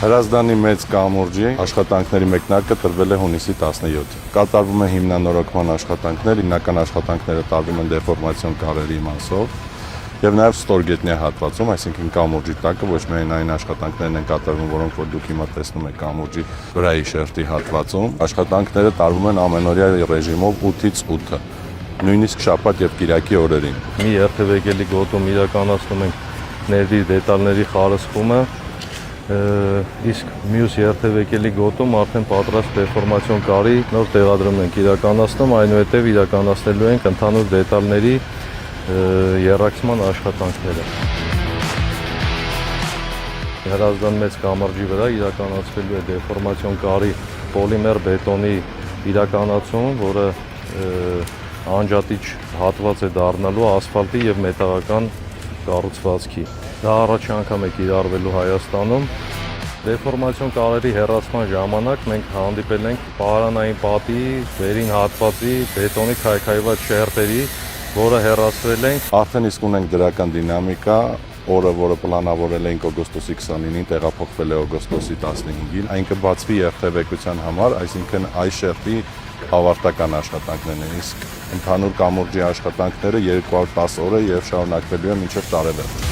Հրազդանի մեծ կամուրջի աշխատանքների մեկնարկը տրվել է հունիսի 17։ Կատարվում է հիմնանորոգման աշխատանքներ, հիմնական աշխատանքները տարվում են դեֆորմացիոն կարերի մասով եւ նաեւ ստորգետնյա հատվածում, այսինքն կամուրջի տակը ոչ միայն այն աշխատանքներն են կատարվում, որոնք որ դուք հիմա տեսնում եք կամուրջի վրայի շերտի հատվածում, աշխատանքները տարվում են ամենօրյա ռեժիմով 8-ից 8-ը, նույնիսկ շաբաթ եւ կիրակի օրերին։ Մի երթևեկելի գոտում իրականացնում ենք ներդիր դետալների խարսխումը, իսկ մյուս երթևեկելի գոտում արդեն պատրաստ դեֆորմացիոն կարի նոր տեղադրումն ենք իրականացնում, այնուհետև իրականացնելու ենք ընդհանուր դետալների եռակցման աշխատանքները։ Հրազդան մեծ կամրջի վրա իրականացվելու է դեֆորմացիոն կարի պոլիմեր բետոնի իրականացում, որը անջատիչ հատված է դառնալու ասֆալտի եւ մետաղական կառուցվածքի։ Դա առաջին անգամ է կիրառվելու Հայաստանում։ Դեֆորմացիոն կարերի հեռացման ժամանակ մենք հանդիպել ենք պահարանային պատի վերին հատվածի բետոնի քայքայված շերտերի, որը հեռացրել ենք։ Արդեն իսկ ունենք դրական դինամիկա, օրը, որը պլանավորել էինք օգոստոսի 29-ին, տեղափոխվել է օգոստոսի 15-ին, այն կբացվի երթևեկության համար, այսինքն այս շերտի ավարտական աշխատանքներն են, իսկ ընդհանուր կամուրջի աշխատանքները 210 օր է եւ շարունակվելու է մինչեւ տարեվերջ։